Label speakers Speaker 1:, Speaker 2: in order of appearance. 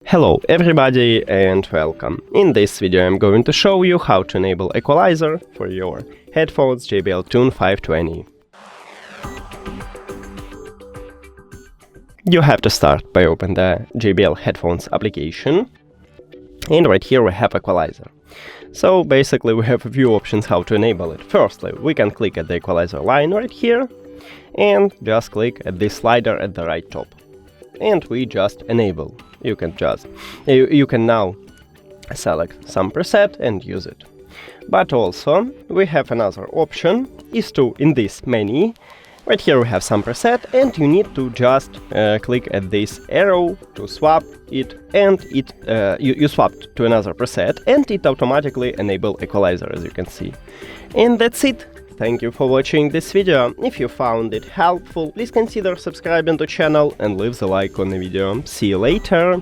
Speaker 1: Hello everybody and welcome. In this video I'm going to show you how to enable Equalizer for your headphones JBL Tune 520. You have to start by opening the JBL Headphones application, and right here we have Equalizer. So basically we have a few options how to enable it. Firstly, we can click at the Equalizer line right here and just click at this slider at the right top. And we just enable. You can now select some preset and use it. But also we have another option, is to, in this menu, right here we have some preset and you need to just click at this arrow to swap it, and you swapped to another preset and it automatically enable Equalizer, as you can see. And that's it. Thank you for watching this video. If you found it helpful, please consider subscribing to the channel and leave the like on the video. See you later!